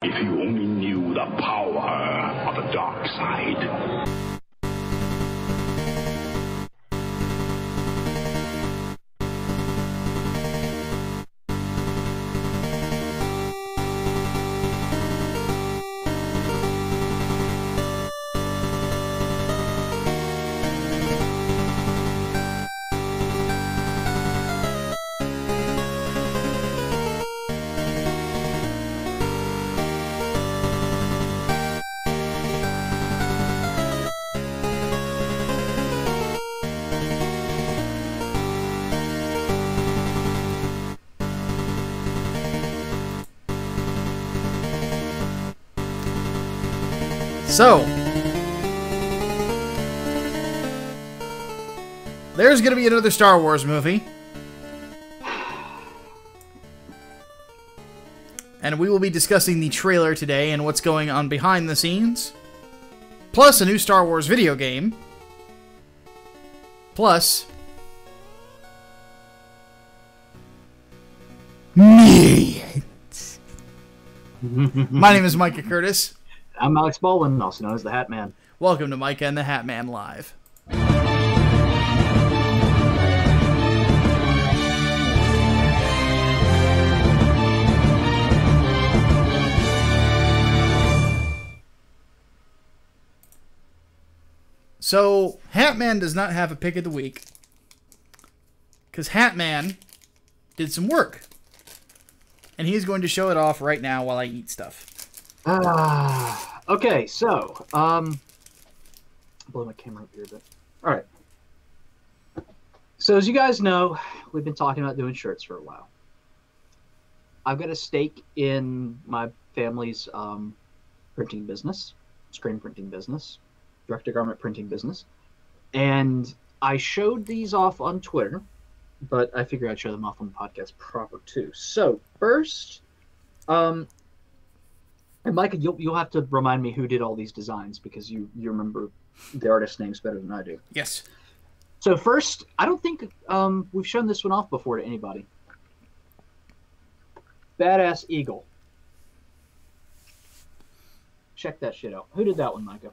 If you only knew the power of the dark side. So, there's going to be another Star Wars movie. And we will be discussing the trailer today and what's going on behind the scenes. Plus a new Star Wars video game. Plus me. My name is Micah Curtis. I'm Alex Baldwin, also known as The Hatman. Welcome to Micah and The Hatman Live. So, Hatman does not have a pick of the week. Because Hatman did some work. And he's going to show it off right now while I eat stuff. Okay, so, blow my camera up here a bit. Alright. So, as you guys know, we've been talking about doing shirts for a while. I've got a stake in my family's printing business, screen printing business, direct-to-garment printing business, and I showed these off on Twitter, but I figured I'd show them off on the podcast proper, too. So, first, and Micah, you'll have to remind me who did all these designs because you remember the artist names better than I do. Yes. So first, I don't think we've shown this one off before to anybody. Badass Eagle. Check that shit out. Who did that one, Micah?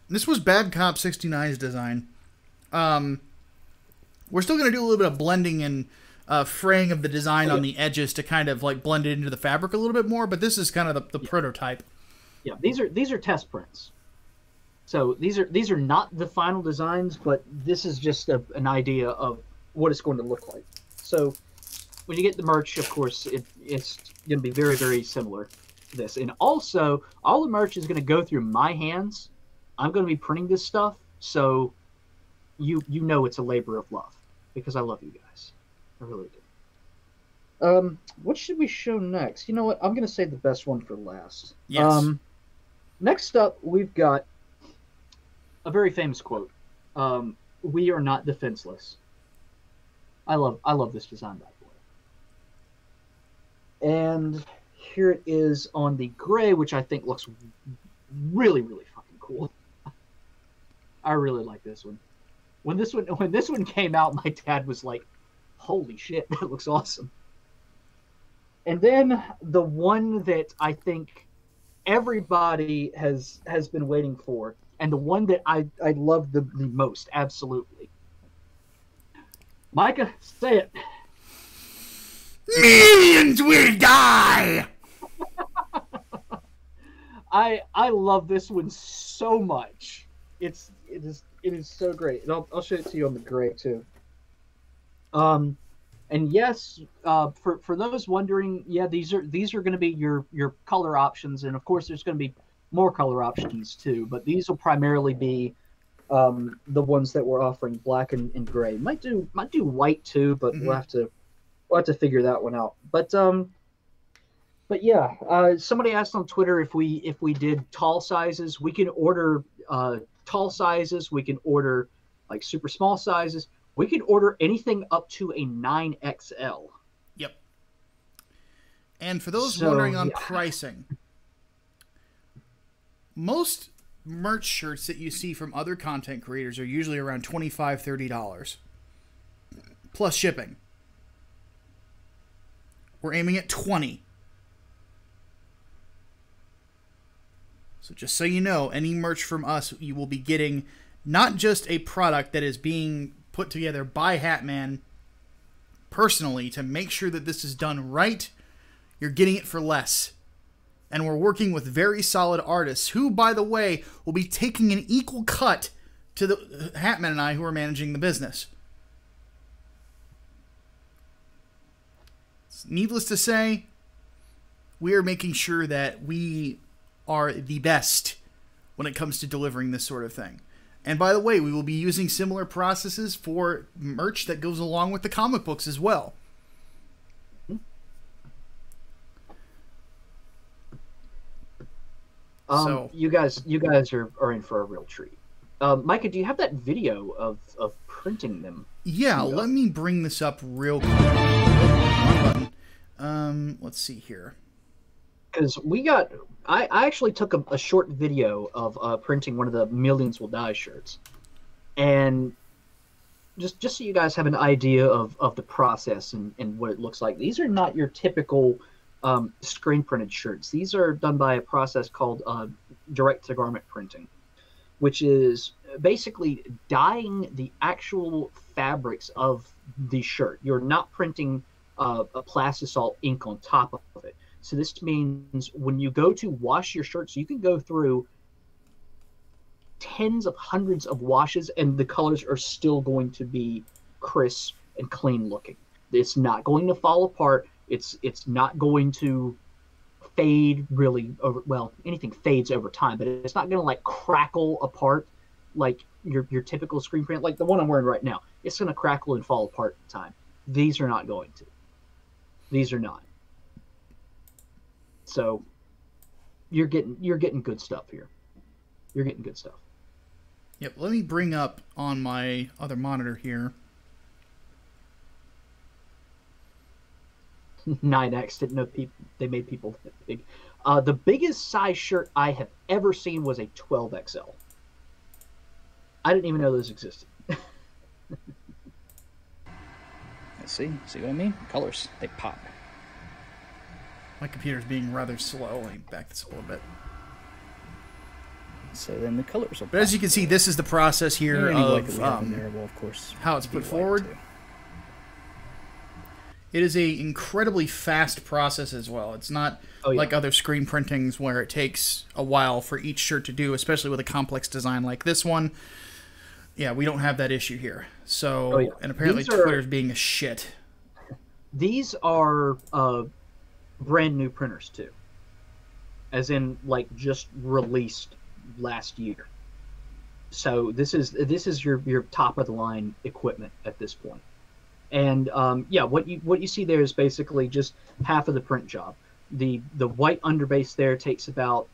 This was Bad Cop 69's design. We're still going to do a little bit of blending and fraying of the design on the edges to kind of like blend it into the fabric a little bit more, but this is kind of the prototype. Yeah, these are test prints. So these are not the final designs, but this is just an idea of what it's going to look like. So when you get the merch, of course, it's going to be very, very similar to this. And also, all the merch is going to go through my hands. I'm going to be printing this stuff, so you know it's a labor of love because I love you guys. I really do. What should we show next? You know what? I'm going to save the best one for last. Yes. Next up, we've got a very famous quote. We are not defenseless. I love this design, by the way. And here it is on the gray, which I think looks really, really fucking cool. I really like this one. When this one came out, my dad was like, holy shit, that looks awesome. And then the one that I think everybody has been waiting for, and the one that I love the most, absolutely. Micah, say it. Millions will die! I love this one so much. It is so great. And I'll show it to you on the gray too. And yes, for those wondering, yeah, these are going to be your color options, and of course there's going to be more color options too. But these will primarily be the ones that we're offering, black and gray. Might do white too, but we'll have to figure that one out. But yeah, somebody asked on Twitter if we did tall sizes. We can order tall sizes. We can order like super small sizes. We can order anything up to a 9XL. Yep. And for those wondering on pricing, most merch shirts that you see from other content creators are usually around $25, $30 plus shipping. We're aiming at $20. So just so you know, any merch from us, you will be getting not just a product that is being put together by Hatman personally to make sure that this is done right. You're getting it for less. And we're working with very solid artists who, by the way, will be taking an equal cut to the Hatman and I who are managing the business. Needless to say, we are making sure that we are the best when it comes to delivering this sort of thing. And by the way, we will be using similar processes for merch that goes along with the comic books as well. So you guys are in for a real treat. Micah, do you have that video of printing them? Yeah, let me bring this up real quick. Wrong button. Let's see here. Because I actually took a short video of printing one of the Millions Will Die shirts, and just so you guys have an idea of the process and what it looks like. These are not your typical screen printed shirts. These are done by a process called direct to garment printing, which is basically dyeing the actual fabrics of the shirt. You're not printing a plastisol ink on top of it. So this means when you go to wash your shirts, you can go through tens of hundreds of washes and the colors are still going to be crisp and clean looking. It's not going to fall apart. It's not going to fade really over. Well, anything fades over time, but it's not going to like crackle apart like your typical screen print, like the one I'm wearing right now. It's going to crackle and fall apart in time. These are not going to. These are not. So you're getting good stuff here. You're getting good stuff. Yep. Let me bring up on my other monitor here. 9X didn't know they made people that big. The biggest size shirt I have ever seen was a 12XL. I didn't even know those existed. See what I mean? Colors, they pop. My computer's being rather slow. Let me back this up a little bit. So then the colors will But as you can see, this is the process here of variable, of course, how it's put forward. It is a incredibly fast process as well. It's not like other screen printings where it takes a while for each shirt to do, especially with a complex design like this one. Yeah, we don't have that issue here. So, and apparently Twitter's being a shit. These are brand new printers too, as in like just released last year. So this is your top of the line equipment at this point. And yeah, what you see there is basically just half of the print job. The white underbase there takes about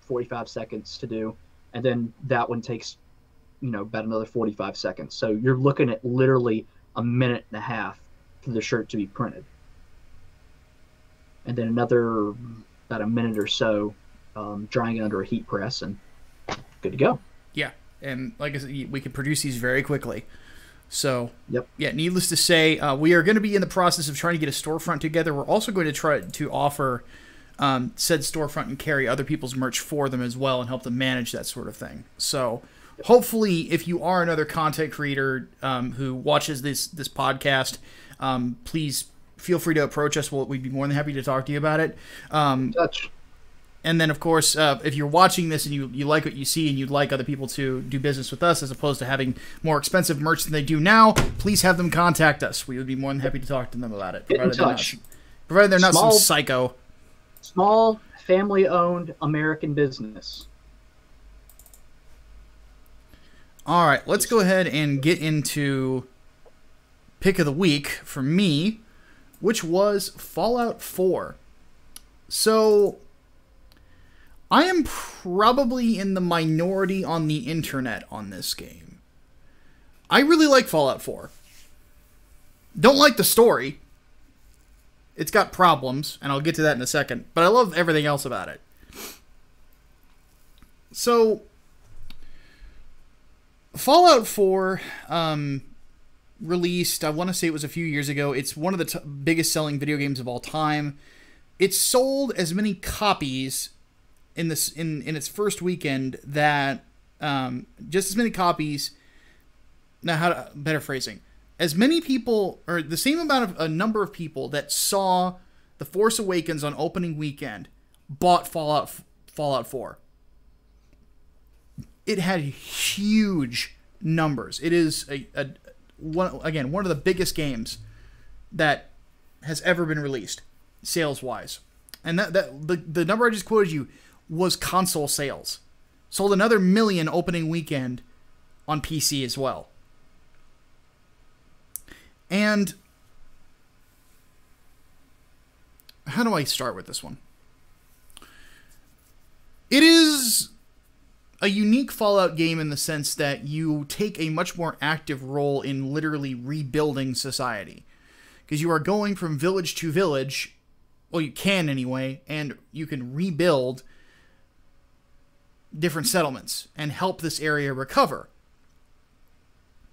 45 seconds to do, and then that one takes about another 45 seconds. So you're looking at literally a minute and a half for the shirt to be printed, and then another about a minute or so drying it under a heat press, and good to go. Yeah, and like I said, we can produce these very quickly. So, yep. Yeah, needless to say, we are going to be in the process of trying to get a storefront together. We're also going to try to offer said storefront and carry other people's merch for them as well and help them manage that sort of thing. So, hopefully, if you are another content creator who watches this podcast, please feel free to approach us. We'd be more than happy to talk to you about it. And then, of course, if you're watching this and you like what you see and you'd like other people to do business with us as opposed to having more expensive merch than they do now, please have them contact us. We would be more than happy to talk to them about it. Get in touch. Provided they're not some psycho. Small, family-owned American business. All right, let's go ahead and get into pick of the week for me, which was Fallout 4. So I am probably in the minority on the internet on this game. I really like Fallout 4. Don't like the story. It's got problems, and I'll get to that in a second, but I love everything else about it. So, Fallout 4 released, I want to say it was a few years ago. It's one of the biggest selling video games of all time. It sold as many copies in its first weekend that just as many copies. Now, better phrasing, as many people, or the same amount of a number of people that saw The Force Awakens on opening weekend bought Fallout 4. It had huge numbers. It is one of the biggest games that has ever been released, sales-wise. And the number I just quoted you was console sales. Sold another 1 million opening weekend on PC as well. And how do I start with this one? It is a unique Fallout game in the sense that you take a much more active role in literally rebuilding society. Because you are going from village to village, well, you can anyway, and you can rebuild different settlements and help this area recover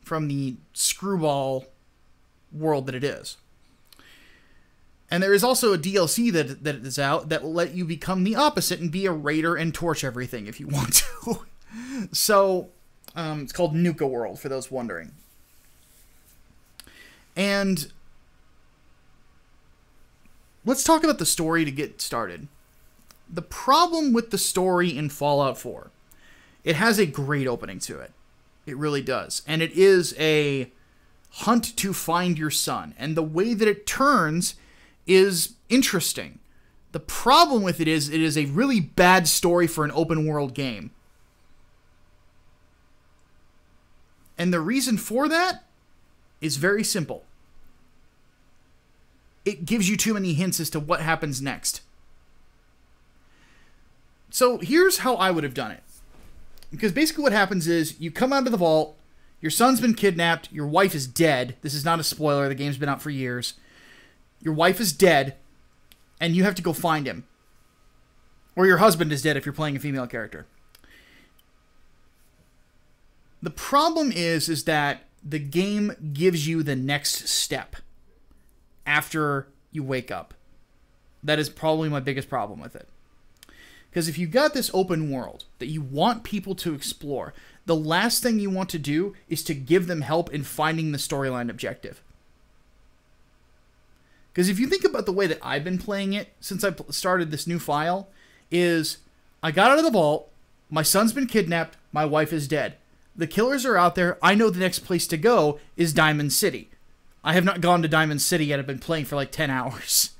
from the screwball world that it is. And there is also a DLC that is out that will let you become the opposite and be a raider and torch everything if you want to. So, it's called Nuka World, for those wondering. And let's talk about the story to get started. The problem with the story in Fallout 4, it has a great opening to it. It really does. And it is a hunt to find your son. And the way that it turns is interesting. The problem with it is a really bad story for an open world game. And the reason for that is very simple. It gives you too many hints as to what happens next. So here's how I would have done it. Because basically what happens is you come out of the vault, your son's been kidnapped, your wife is dead. This is not a spoiler, the game's been out for years. Your wife is dead, and you have to go find him. Or your husband is dead if you're playing a female character. The problem is that the game gives you the next step after you wake up. That is probably my biggest problem with it. Because if you've got this open world that you want people to explore, the last thing you want to do is to give them help in finding the storyline objective. Because if you think about the way that I've been playing it since I started this new file, is I got out of the vault, my son's been kidnapped, my wife is dead. The killers are out there, I know the next place to go is Diamond City. I have not gone to Diamond City yet, I've been playing for like 10 hours.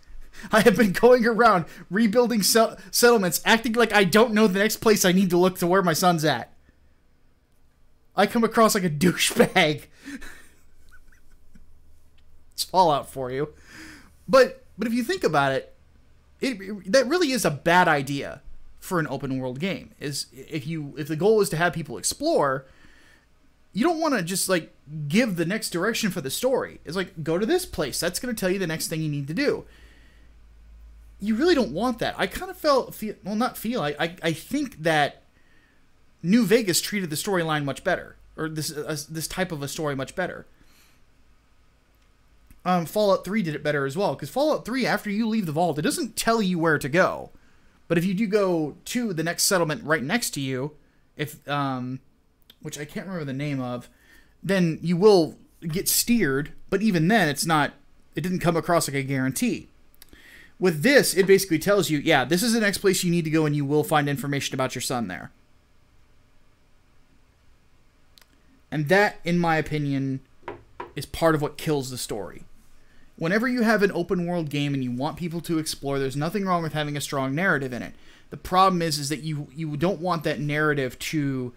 I have been going around rebuilding settlements, acting like I don't know the next place I need to look to where my son's at. I come across like a douchebag. It's Fallout for you. But if you think about it, that really is a bad idea for an open world game. Is if the goal is to have people explore, you don't want to just like give the next direction for the story. It's like, go to this place. That's going to tell you the next thing you need to do. You really don't want that. I kind of I think that New Vegas treated the storyline much better, or this type of a story much better. Fallout 3 did it better as well, because Fallout 3, after you leave the vault, it doesn't tell you where to go. But if you do go to the next settlement right next to you, which I can't remember the name of, then you will get steered, but even then it didn't come across like a guarantee. With this, it basically tells you, yeah, this is the next place you need to go and you will find information about your son there. And that, in my opinion, is part of what kills the story. Whenever you have an open world game and you want people to explore, there's nothing wrong with having a strong narrative in it. The problem is that you don't want that narrative to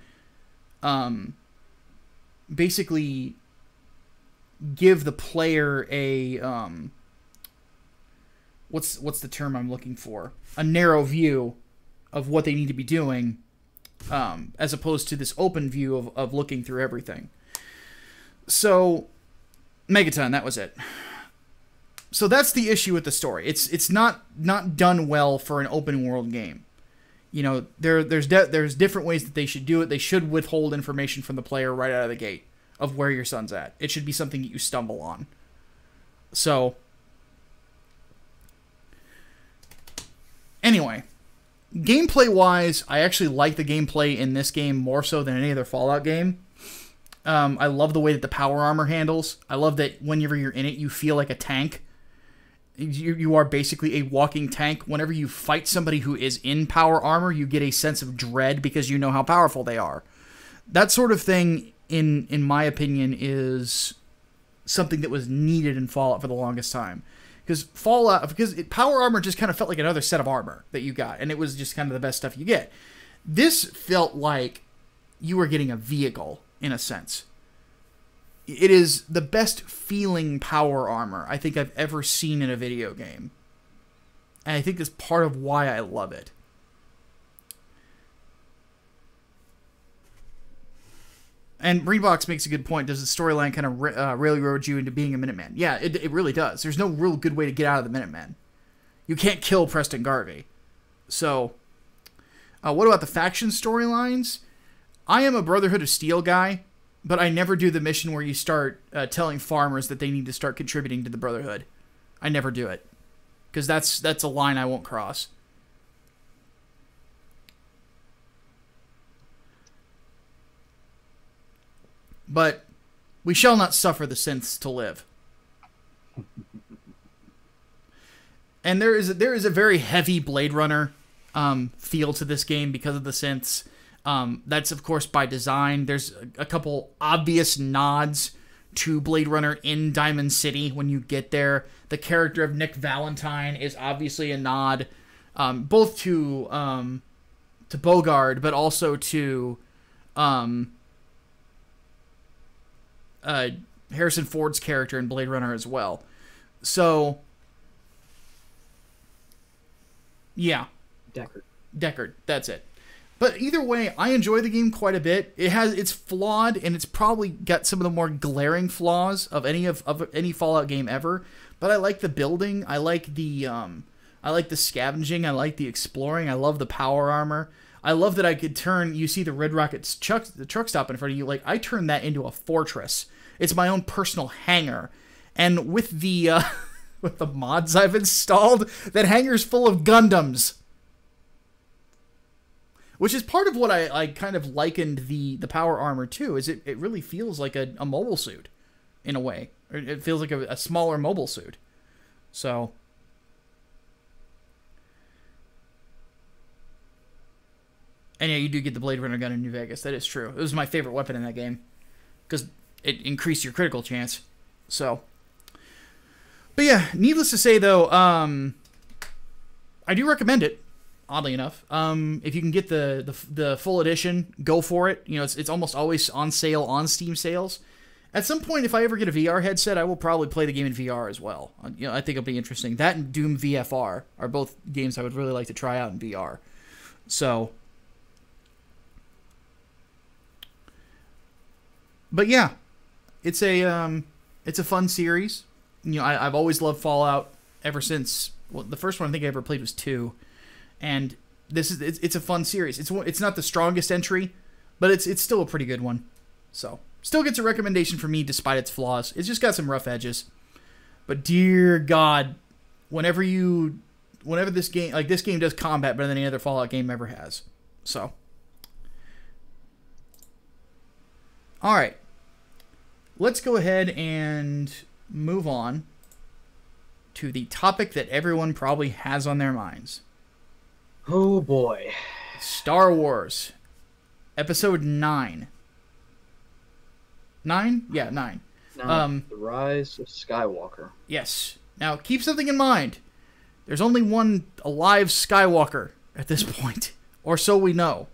basically give the player a what's the term I'm looking for? A narrow view of what they need to be doing, as opposed to this open view of looking through everything. So, Megaton, that was it. So that's the issue with the story. It's not done well for an open world game. You know, there's different ways that they should do it. They should withhold information from the player right out of the gate of where your son's at. It should be something that you stumble on. So, anyway, gameplay-wise, I actually like the gameplay in this game more so than any other Fallout game. I love the way that the power armor handles. I love that whenever you're in it, you feel like a tank. You are basically a walking tank. Whenever you fight somebody who is in power armor, you get a sense of dread because you know how powerful they are. That sort of thing, in my opinion, is something that was needed in Fallout for the longest time. Because power armor just kind of felt like another set of armor that you got, and it was just kind of the best stuff you get. This felt like you were getting a vehicle, in a sense. It is the best feeling power armor I think I've ever seen in a video game. And I think that's part of why I love it. And Greenbox makes a good point. Does the storyline kind of railroad you into being a Minuteman? Yeah, it really does. There's no real good way to get out of the Minutemen. You can't kill Preston Garvey. So, what about the faction storylines? I am a Brotherhood of Steel guy, but I never do the mission where you start telling farmers that they need to start contributing to the Brotherhood. I never do it. Because that's a line I won't cross. But we shall not suffer the synths to live. And there is a very heavy Blade Runner feel to this game because of the synths. That's, of course, by design. There's a couple obvious nods to Blade Runner in Diamond City when you get there. The character of Nick Valentine is obviously a nod, both to Bogard, but also to Harrison Ford's character in Blade Runner as well. So, yeah. Deckard, that's it. But either way, I enjoy the game quite a bit. It's flawed, and it's probably got some of the more glaring flaws of any Fallout game ever. But I like the building. I like the scavenging. I like the exploring. I love the power armor. I love that I could turn. You see the Red Rocket's the truck stop in front of you. Like, I turned that into a fortress. It's my own personal hangar, and with the with the mods I've installed, that hangar's full of Gundams. Which is part of what I kind of likened the power armor to, is it really feels like a mobile suit, in a way. Or it feels like a smaller mobile suit. So. And yeah, you do get the Blade Runner gun in New Vegas. That is true. It was my favorite weapon in that game. Because it increased your critical chance. So. But yeah, needless to say, though, I do recommend it. Oddly enough, if you can get the full edition, go for it. You know, it's almost always on sale on Steam sales. At some point, if I ever get a VR headset, I will probably play the game in VR as well. You know, I think it'll be interesting. That and Doom VFR are both games I would really like to try out in VR. So, but yeah, it's a fun series. You know, I've always loved Fallout ever since. Well, the first one I think I ever played was 2. And it's a fun series. It's not the strongest entry, but it's still a pretty good one. So, still gets a recommendation from me despite its flaws. It's just got some rough edges. But dear God, whenever this game does combat better than any other Fallout game ever has. So, all right. Let's go ahead and move on to the topic that everyone probably has on their minds. Oh boy. Star Wars. Episode 9. 9? Yeah, 9. The Rise of Skywalker. Yes. Now, keep something in mind. There's only one alive Skywalker at this point. Or so we know.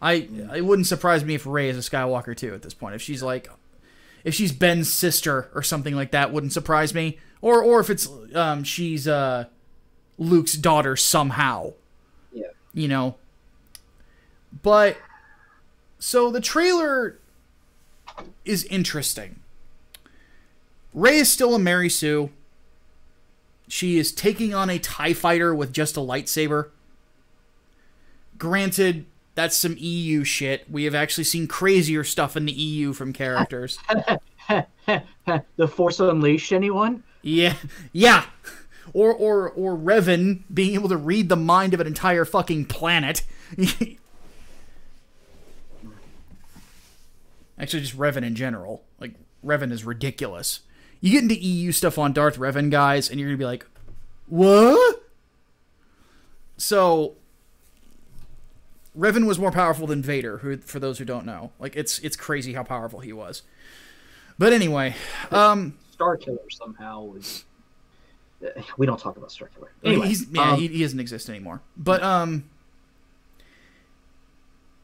It wouldn't surprise me if Rey is a Skywalker too at this point. If she's Ben's sister or something like that, wouldn't surprise me. Or if it's she's Luke's daughter somehow. Yeah. You know. But so the trailer is interesting. Rey is still a Mary Sue. She is taking on a TIE fighter with just a lightsaber. Granted, that's some EU shit. We have actually seen crazier stuff in the EU from characters. The Force Unleashed, anyone? Yeah. or Revan being able to read the mind of an entire fucking planet. Actually, just Revan in general. Like, Revan is ridiculous. You get into EU stuff on Darth Revan, guys, and you're going to be like, what? So, Revan was more powerful than Vader, who, for those who don't know. Like, it's crazy how powerful he was. But anyway. Starkiller somehow was... We don't talk about Starkiller. Anyway, he doesn't exist anymore. But,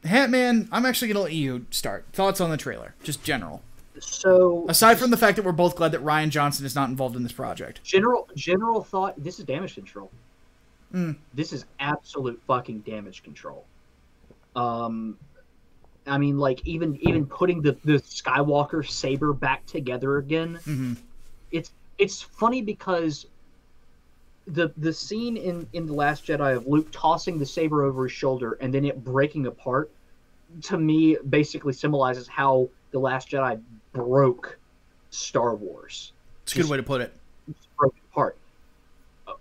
Hatman, I'm actually going to let you start. Thoughts on the trailer, just general. So, aside from the fact that we're both glad that Rian Johnson is not involved in this project. General thought, this is damage control. Mm. This is absolute fucking damage control. I mean, like, even putting the Skywalker saber back together again, mm-hmm. it's funny because the scene in The Last Jedi of Luke tossing the saber over his shoulder and then it breaking apart, to me, basically symbolizes how The Last Jedi broke Star Wars. It's a good way to put it. It's broken apart.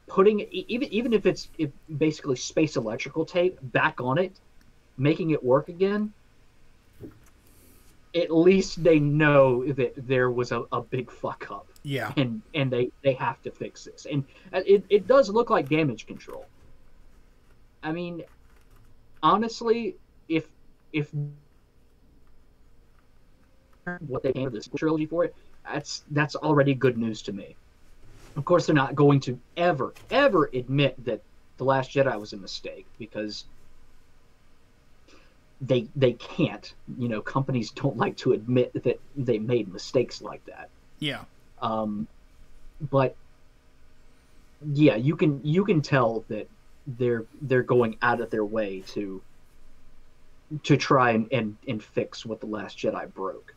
Putting even if it's basically space electrical tape back on it, making it work again, at least they know that there was a big fuck up. Yeah. And they have to fix this. And it does look like damage control. I mean, honestly, if what they came to this trilogy for it, that's already good news to me. Of course, they're not going to ever admit that The Last Jedi was a mistake, because they can't. You know, companies don't like to admit that they made mistakes like that. Yeah. But yeah, you can tell that they're going out of their way to try and fix what The Last Jedi broke.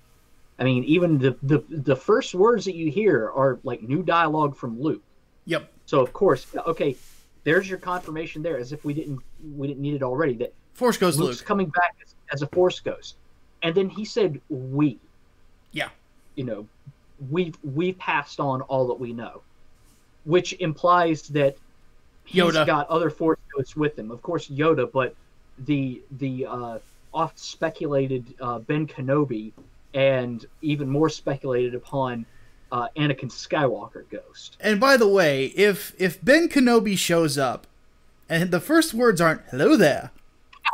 I mean, even the first words that you hear are like new dialogue from Luke. Yep. So of course, okay, there's your confirmation there, as if we didn't need it already, that Force Ghost Luke's Luke coming back as a Force Ghost. And then he said we. Yeah. You know, we've passed on all that we know, which implies that he's Yoda got other Force Ghosts with him. Of course, Yoda, but the oft speculated Ben Kenobi, and even more speculated upon Anakin Skywalker ghost. And by the way, if Ben Kenobi shows up and the first words aren't "hello there,"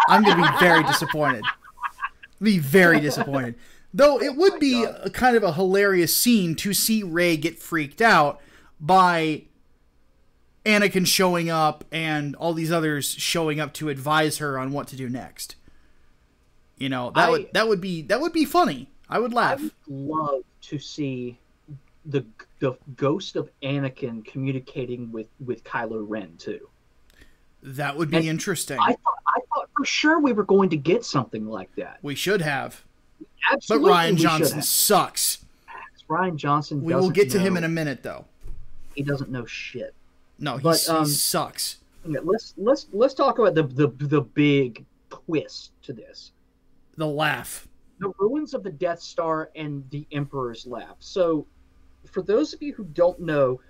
I'm going to be very disappointed. Be very disappointed. Though it would be a kind of a hilarious scene to see Rey get freaked out by Anakin showing up and all these others showing up to advise her on what to do next. You know, that would be funny. I would laugh. I would love to see the ghost of Anakin communicating with Kylo Ren too. That would be interesting. I thought for sure we were going to get something like that. We should have. Absolutely, but Rian Johnson sucks. Rian Johnson. We will get to him in a minute, though. He doesn't know shit. No, he sucks. Yeah, let's talk about the big twist to this. The laugh. The ruins of the Death Star and the Emperor's Laugh. So, for those of you who don't know,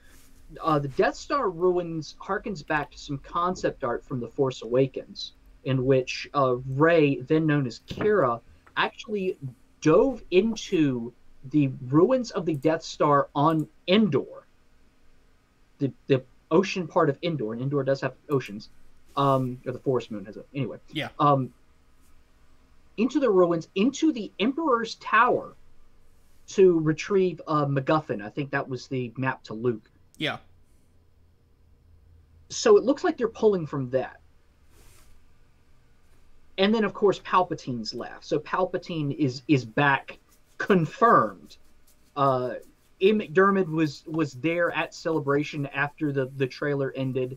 the Death Star ruins harkens back to some concept art from The Force Awakens, in which Rey, then known as Kira, actually dove into the ruins of the Death Star on Endor, the ocean part of Endor, and Endor does have oceans, or the Forest Moon has it. Anyway, yeah. Into the ruins, into the Emperor's Tower, to retrieve MacGuffin. I think that was the map to Luke. Yeah. So it looks like they're pulling from that. And then, of course, Palpatine's laugh. So Palpatine is back, confirmed. Ian McDermott was there at Celebration after the trailer ended.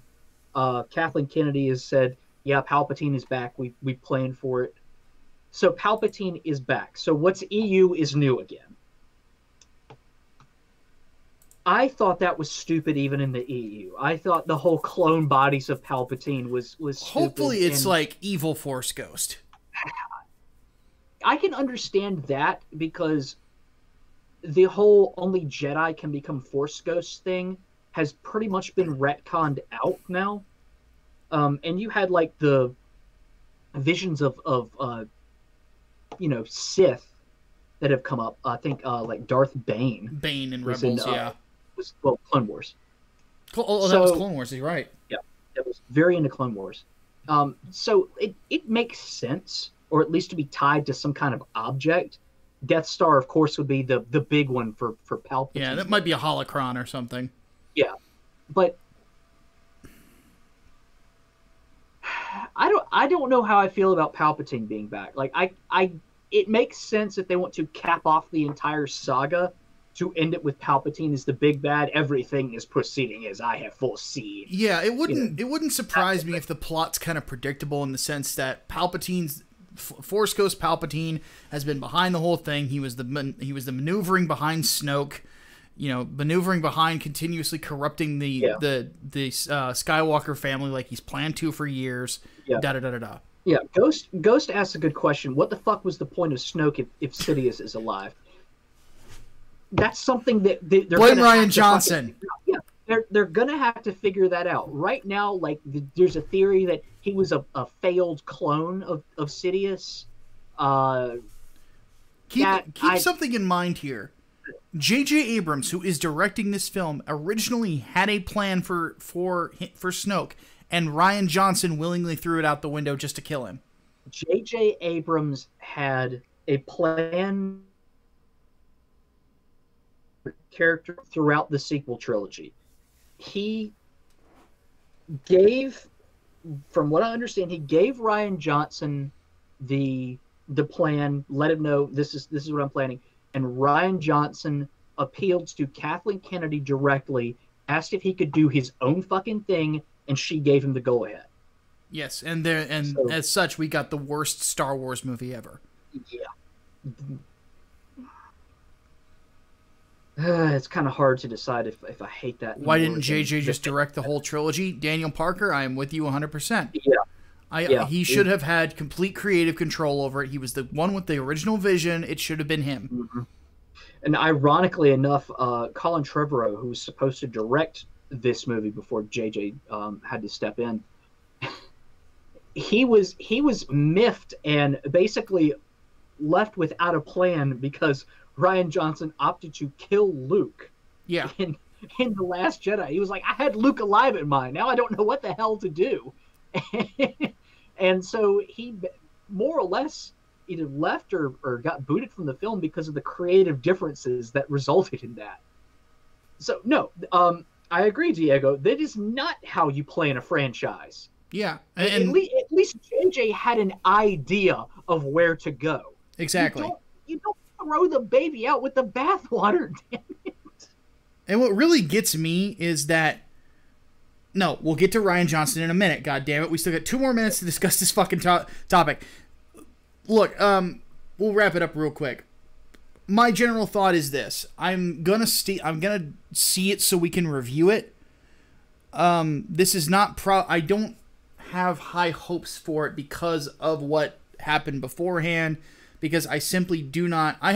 Kathleen Kennedy has said, yeah, Palpatine is back. We planned for it. So Palpatine is back. So what's EU is new again. I thought that was stupid even in the EU. I thought the whole clone bodies of Palpatine was stupid. Hopefully it's like evil Force Ghost. I can understand that, because the whole only Jedi can become Force Ghosts thing has pretty much been retconned out now. And you had like the visions of Sith that have come up. I think like Darth Bane. Bane in Rebels, Clone Wars. That was Clone Wars. You're right. Yeah, it was very into Clone Wars. So it makes sense, or at least to be tied to some kind of object. Death Star, of course, would be the big one for Palpatine. Yeah, that might be a holocron or something. Yeah, but I don't know how I feel about Palpatine being back. Like it makes sense if they want to cap off the entire saga to end it with Palpatine as the big bad. Everything is proceeding as I have foreseen. Yeah, it wouldn't surprise me if the plot's kind of predictable in the sense that Palpatine's Force Ghost Palpatine has been behind the whole thing. He was the maneuvering behind Snoke, maneuvering behind continuously corrupting the Skywalker family like he's planned to for years. Yeah. Da da da da da. Yeah, Ghost asks a good question. What the fuck was the point of Snoke if Sidious is alive? That's something that they're blame Rian Johnson. They're gonna have to figure that out. Right now, like there's a theory that he was a failed clone of Sidious. Keep something in mind here. J.J. Abrams, who is directing this film, originally had a plan for Snoke, and Rian Johnson willingly threw it out the window just to kill him. J.J. Abrams had a plan character throughout the sequel trilogy. He gave, from what I understand, he gave Rian Johnson the plan, let him know this is what I'm planning, and Rian Johnson appealed to Kathleen Kennedy directly, asked if he could do his own fucking thing, and she gave him the go ahead. Yes, and as such, we got the worst Star Wars movie ever. Yeah. It's kind of hard to decide if I hate that. Why didn't JJ just direct the whole trilogy? Daniel Parker, I am with you 100%. Yeah. He should have had complete creative control over it. He was the one with the original vision. It should have been him. Mm-hmm. And ironically enough, Colin Trevorrow, who was supposed to direct this movie before JJ had to step in, he was miffed and basically left without a plan because Rian Johnson opted to kill Luke. Yeah. In The Last Jedi. He was like, I had Luke alive in mind. Now I don't know what the hell to do. And so he more or less either left or got booted from the film because of the creative differences that resulted in that. So, no, I agree, Diego. That is not how you plan a franchise. Yeah. And at least JJ had an idea of where to go. Exactly. You don't throw the baby out with the bathwater, damn it. And what really gets me is that, no, we'll get to Rian Johnson in a minute, god damn it. We still got 2 more minutes to discuss this fucking topic. Look, we'll wrap it up real quick. My general thought is this. I'm gonna see it so we can review it. This is not I don't have high hopes for it because of what happened beforehand, because I simply do not. I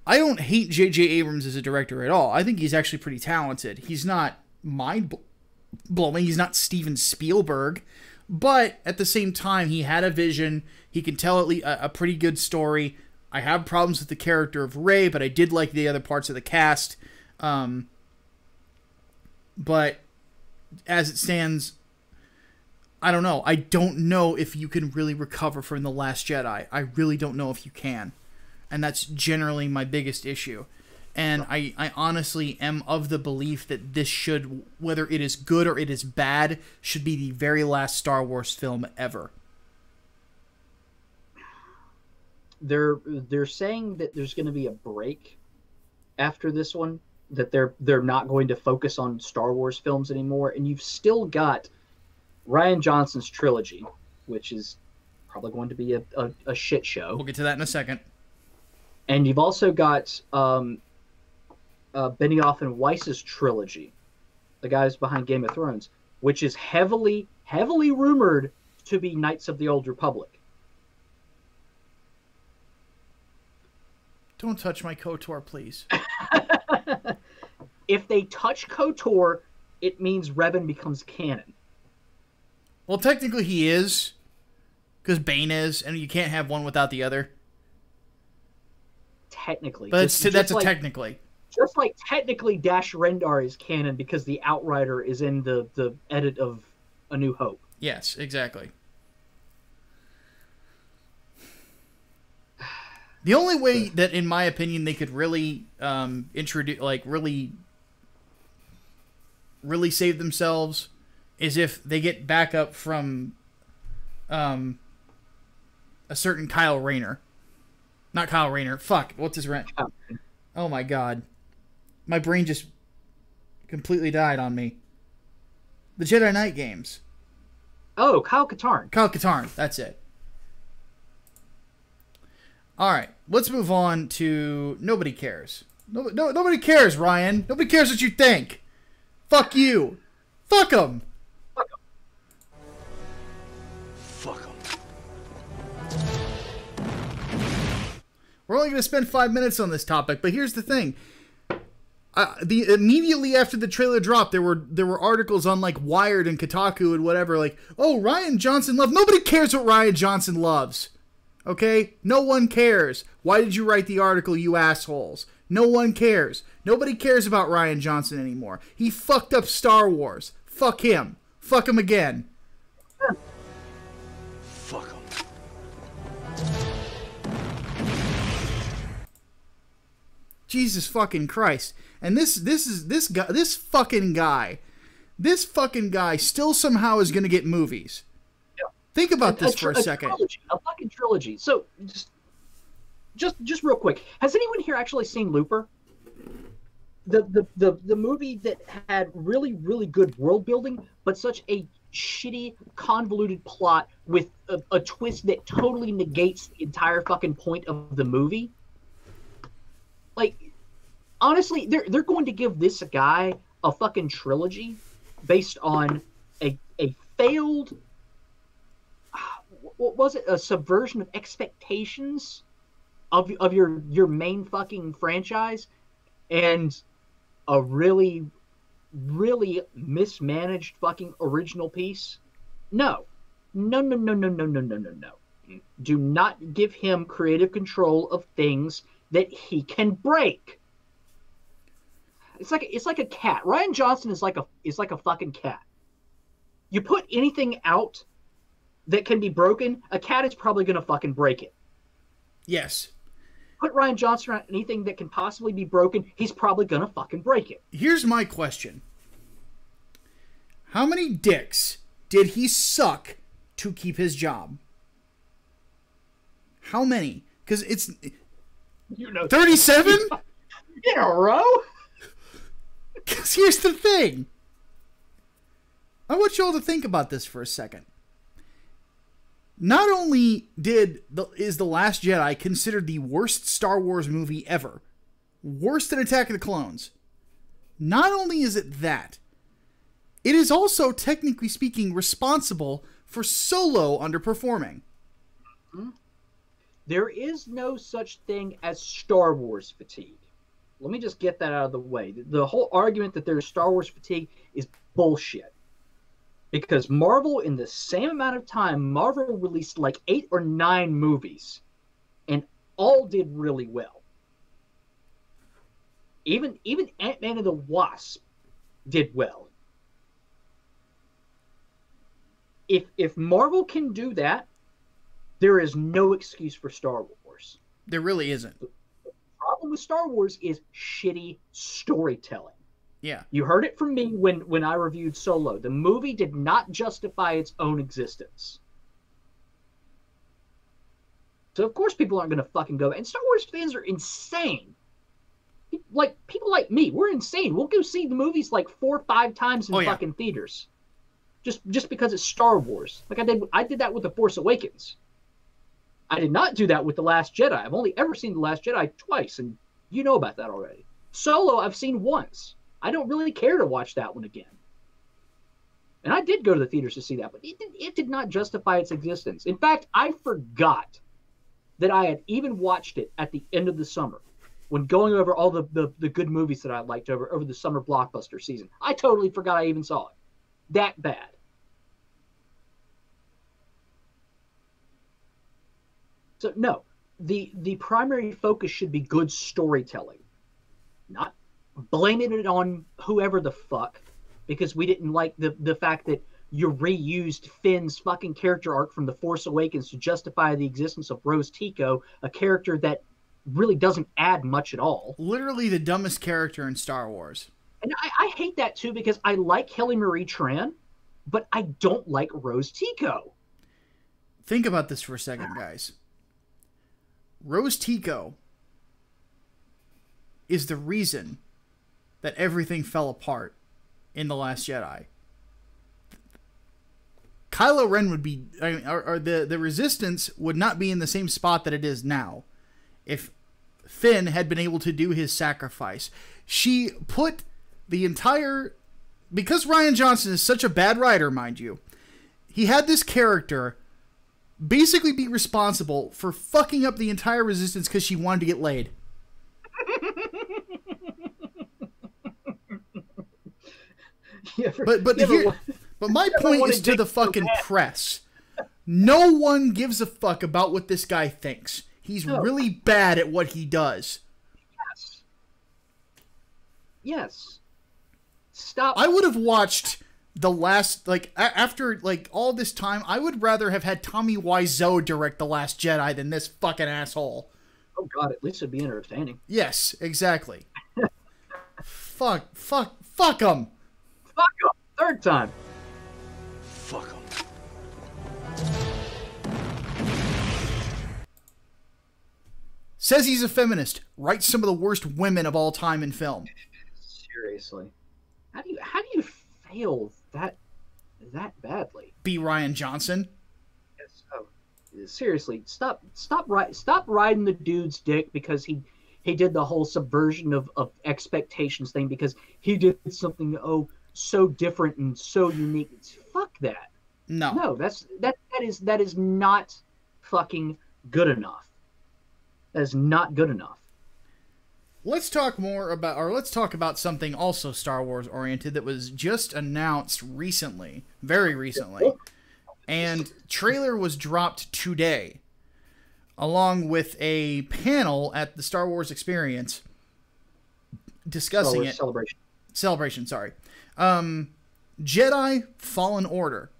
don't hate J.J. Abrams as a director at all. I think he's actually pretty talented. He's not mind-blowing. He's not Steven Spielberg. But at the same time, he had a vision. He can tell at least a pretty good story. I have problems with the character of Rey, but I did like the other parts of the cast. But as it stands, I don't know. I don't know if you can really recover from The Last Jedi. I really don't know if you can. And that's generally my biggest issue. And I honestly am of the belief that this should, whether it is good or it is bad, should be the very last Star Wars film ever. They're saying that there's going to be a break after this one, that they're not going to focus on Star Wars films anymore, and you've still got Rian Johnson's trilogy, which is probably going to be a shit show. We'll get to that in a second. And you've also got Benioff and Weiss's trilogy, the guys behind Game of Thrones, which is heavily rumored to be Knights of the Old Republic. Don't touch my KOTOR, please. if they touch KOTOR, it means Revan becomes canon. Well, technically he is, because Bane is, and you can't have one without the other. Technically. But that's like, technically. Just like technically Dash Rendar is canon because the Outrider is in the edit of A New Hope. Yes, exactly. The only way that, in my opinion, they could really introduce, like, really save themselves is if they get backup from a certain Kyle Rayner. Not Kyle Rayner. Fuck. What's his rent? Oh my god. My brain just completely died on me. The Jedi Knight games. Oh, Kyle Katarn. Kyle Katarn. That's it. Alright. Let's move on to Nobody Cares. Nobody cares, Ryan. Nobody cares what you think. Fuck you. Fuck them. Fuck 'em. We're only going to spend 5 minutes on this topic, but here's the thing. Immediately after the trailer dropped, there were articles on like Wired and Kotaku and whatever, like, oh, Rian Johnson loves. Nobody cares what Rian Johnson loves. Okay? No one cares. Why did you write the article, you assholes? No one cares. Nobody cares about Rian Johnson anymore. He fucked up Star Wars. Fuck him. Fuck him again. Fuck 'em. Jesus fucking Christ. And this fucking guy still somehow is going to get movies. Yeah. Think about this for a second. A fucking trilogy. So just real quick, has anyone here actually seen Looper? The movie that had really, really good world building, but such a shitty, convoluted plot with a twist that totally negates the entire fucking point of the movie. Like, honestly, they're going to give this guy a fucking trilogy based on a failed, what was it, a subversion of expectations of your main fucking franchise, and a really, really mismanaged fucking original piece? No. No. Do not give him creative control of things that he can break. It's like a cat. Rian Johnson is like a fucking cat. You put anything out that can be broken, a cat is probably gonna fucking break it. Yes. Put Rian Johnson on anything that can possibly be broken, he's probably gonna fucking break it. Here's my question. How many dicks did he suck to keep his job? How many? Because it's 37 in a row. Because here's the thing. I want you all to think about this for a second. Not only is The Last Jedi considered the worst Star Wars movie ever, worse than Attack of the Clones, not only is it that, it is also, technically speaking, responsible for Solo underperforming. There is no such thing as Star Wars fatigue. Let me just get that out of the way. The whole argument that there's Star Wars fatigue is bullshit. Because Marvel, in the same amount of time, Marvel released like 8 or 9 movies, and all did really well. Even Ant-Man and the Wasp did well. If Marvel can do that, there is no excuse for Star Wars. There really isn't. The problem with Star Wars is shitty storytelling. Yeah. You heard it from me when I reviewed Solo. The movie did not justify its own existence. So of course people aren't going to fucking go. And Star Wars fans are insane. Like, people like me, we're insane. We'll go see the movies like 4 or 5 times in fucking theaters. Just because it's Star Wars. Like I did that with The Force Awakens. I did not do that with The Last Jedi. I've only ever seen The Last Jedi twice, and you know about that already. Solo I've seen once. I don't really care to watch that one again. And I did go to the theaters to see that, but it did not justify its existence. In fact, I forgot that I had even watched it at the end of the summer. when going over all the good movies that I liked over the summer blockbuster season. I totally forgot I even saw it. That bad. So no, the primary focus should be good storytelling, not blaming it on whoever the fuck because we didn't like the fact that you reused Finn's fucking character arc from The Force Awakens to justify the existence of Rose Tico, a character that really doesn't add much at all. Literally the dumbest character in Star Wars. And I hate that too because I like Kelly Marie Tran, but I don't like Rose Tico. Think about this for a second, guys. Rose Tico is the reason that everything fell apart in The Last Jedi. Kylo Ren would be, or the Resistance would not be in the same spot that it is now if Finn had been able to do his sacrifice. She put the entire, because Rian Johnson is such a bad writer, mind you, he had this character basically be responsible for fucking up the entire Resistance because she wanted to get laid. But my point is to the fucking press. No one gives a fuck about what this guy thinks. He's really bad at what he does. Yes. Yes. Stop. I would have watched the last, like, after, like, all this time, I would rather have had Tommy Wiseau direct The Last Jedi than this fucking asshole. Oh, God, at least it'd be entertaining. Yes, exactly. Fuck him. Fuck him. Third time. Fuck 'em. Says he's a feminist. Writes some of the worst women of all time in film. Seriously. How do you fail that badly? B. Rian Johnson. Yes. Oh, seriously, stop riding the dude's dick because he did the whole subversion of expectations thing because he did something so different and so unique. Fuck that. No, that is not fucking good enough. That is not good enough. Let's talk about something also Star Wars oriented that was just announced recently, very recently, and trailer was dropped today, along with a panel at the Star Wars Experience discussing it. Celebration, sorry. Jedi Fallen Order.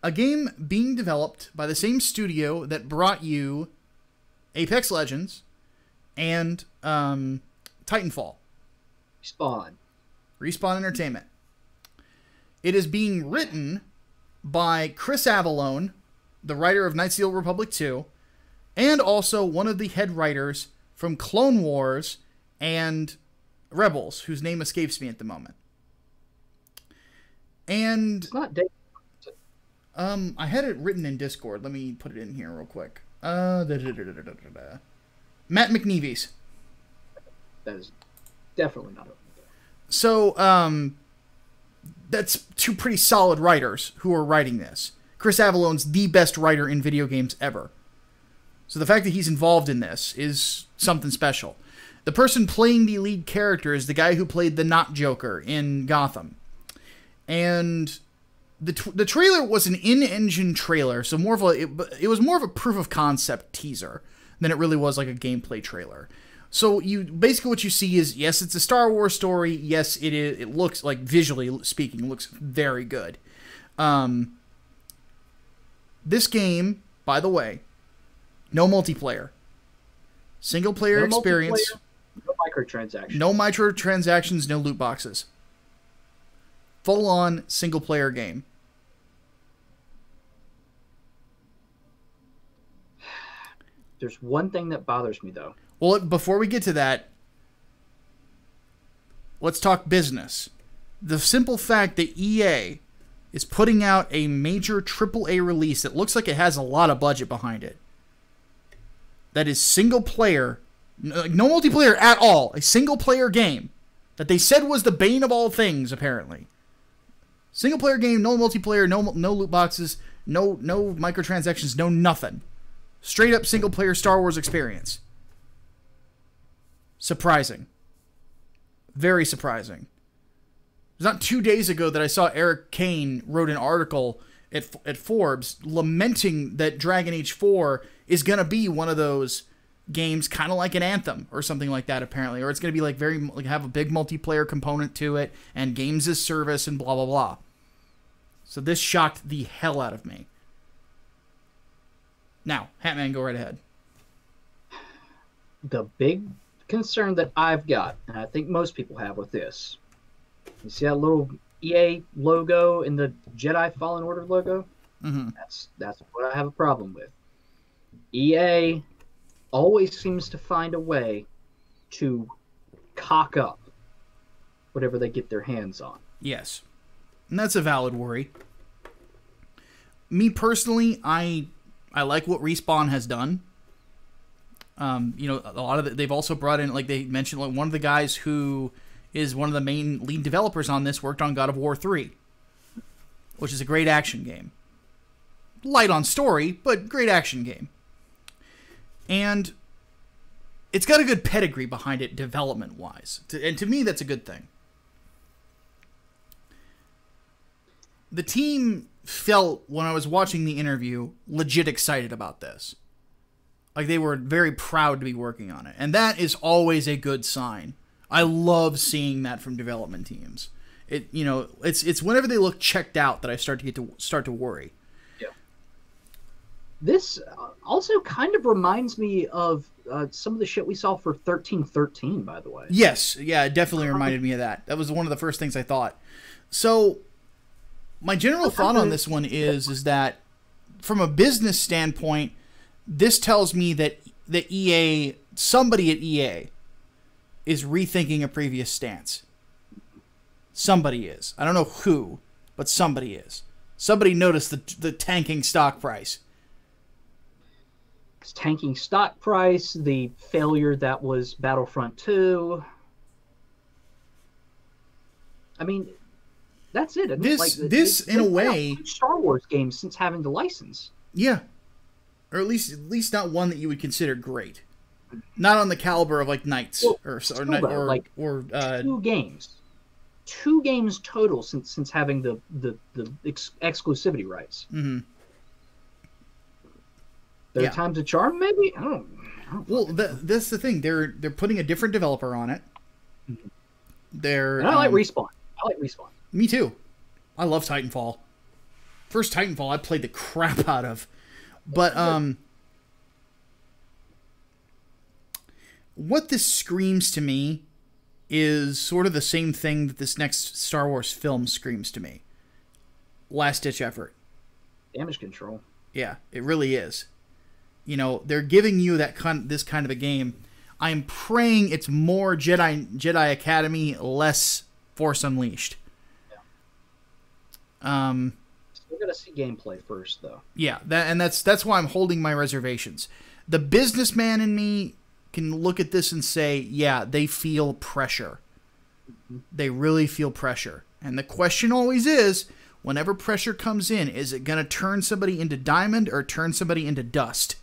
A game being developed by the same studio that brought you Apex Legends and Titanfall. Respawn Entertainment. It is being written by Chris Avellone, the writer of Knights of the Old Republic 2, and also one of the head writers from Clone Wars and Rebels, whose name escapes me at the moment. And it's not Dave. I had it written in Discord. Let me put it in here real quick. Matt McNeeves. That is definitely not open. So, that's two pretty solid writers who are writing this. Chris Avallone's the best writer in video games ever. So the fact that he's involved in this is something special. The person playing the lead character is the guy who played the Not Joker in Gotham. And the trailer was an in-engine trailer, so it was more of a proof of concept teaser than it really was like a gameplay trailer. So basically what you see is, yes, it's a Star Wars story. Yes, it is. It looks like, visually speaking, looks very good. This game, by the way, no multiplayer. Single player experience. No microtransactions. No microtransactions, no loot boxes. Full on single player game. There's one thing that bothers me though. Well, before we get to that, let's talk business. The simple fact that EA is putting out a major AAA release that looks like it has a lot of budget behind it, that is single player, no multiplayer at all, a single player game that they said was the bane of all things, apparently. Single player game, no multiplayer, no loot boxes, no microtransactions, no nothing. Straight up single player Star Wars experience. Surprising. Very surprising. It was not 2 days ago that I saw Eric Kane wrote an article at Forbes lamenting that Dragon Age 4 is going to be one of those games kind of like an Anthem or something like that, apparently. Or it's going to be like have a big multiplayer component to it and games as service and blah, blah, blah. So this shocked the hell out of me. Now, Hatman, go right ahead. The big concern that I've got, and I think most people have with this, you see that little EA logo in the Jedi Fallen Order logo? Mm-hmm. That's what I have a problem with. EA always seems to find a way to cock up whatever they get their hands on. Yes. And that's a valid worry. Me personally, I like what Respawn has done. You know, a lot of they've also brought in, like they mentioned, like one of the guys who is one of the main lead developers on this worked on God of War 3, which is a great action game. Light on story, but great action game. And it's got a good pedigree behind it development-wise. And to me, that's a good thing. The team felt, when I was watching the interview, legit excited about this. Like, they were very proud to be working on it. And that is always a good sign. I love seeing that from development teams. It's whenever they look checked out that I start to worry. Yeah. This also kind of reminds me of some of the shit we saw for 1313, by the way. Yes, yeah, it definitely reminded me of that. That was one of the first things I thought. So, my general thought on this one is that, from a business standpoint, this tells me that somebody at EA is rethinking a previous stance. Somebody is. I don't know who, but somebody is. Somebody noticed the tanking stock price. It's tanking stock price, the failure that was Battlefront 2. I mean, that's it. This in a way, Star Wars games since having the license. Yeah, or at least not one that you would consider great. Not on the caliber of like Knights or two games. 2 games total since having the exclusivity rights. Mm-hmm. There are times of charm, maybe. I don't well, that's the thing. They're putting a different developer on it. And I like Respawn. Me too. I love Titanfall. First Titanfall I played the crap out of, but what this screams to me is sort of the same thing that this next Star Wars film screams to me. Last-ditch effort. Damage control. Yeah, it really is. You know, they're giving you this kind of a game. I'm praying it's more Jedi Academy, less Force Unleashed. Yeah. Still gotta see gameplay first, though. Yeah, that's why I'm holding my reservations. The businessman in me can look at this and say, yeah, they feel pressure. Mm-hmm. They really feel pressure. And the question always is, whenever pressure comes in, is it going to turn somebody into diamond or turn somebody into dust?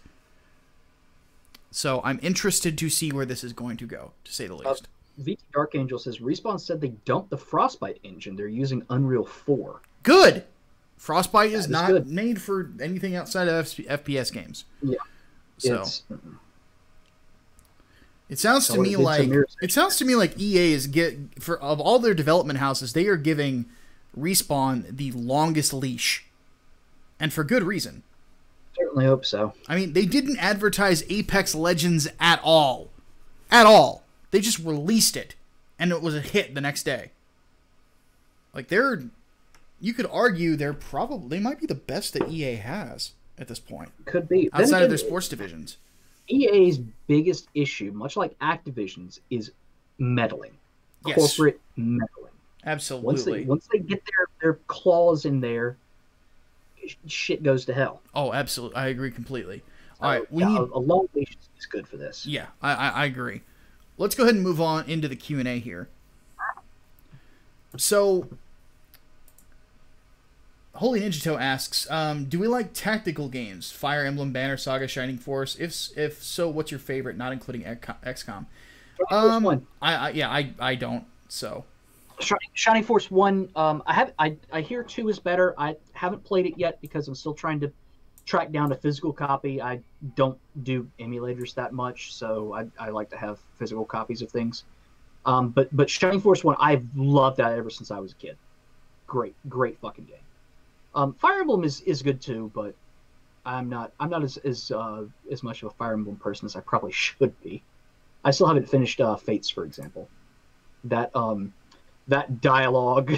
So I'm interested to see where this is going to go, to say the least. VT Dark Angel says, Respawn said they dumped the Frostbite engine. They're using Unreal 4. Good! Frostbite is not good. made for anything outside of FPS games. Yeah. So it sounds to me like EA is of all their development houses, they are giving Respawn the longest leash, and for good reason. Certainly hope so. I mean, they didn't advertise Apex Legends at all. At all. They just released it, and it was a hit the next day. Like, you could argue they might be the best that EA has at this point. Could be. Outside of their sports divisions. EA's biggest issue, much like Activision's, is meddling. Yes. Corporate meddling. Absolutely. Once they get their claws in there, shit goes to hell. Oh, absolutely. I agree completely. So, all right, we need a long leash is good for this. Yeah, I agree. Let's go ahead and move on into the Q&A here. So, Holy Ninja Toe asks, do we like tactical games? Fire Emblem, Banner Saga, Shining Force? If so, what's your favorite, not including XCOM? Shining Force 1. I don't. So Shining Force 1. I hear 2 is better. I haven't played it yet because I'm still trying to track down a physical copy. I don't do emulators that much, so I like to have physical copies of things. But Shining Force 1, I've loved that ever since I was a kid. Great fucking game. Fire Emblem is good too, but I'm not as much of a Fire Emblem person as I probably should be. I still haven't finished Fates, for example. That dialogue.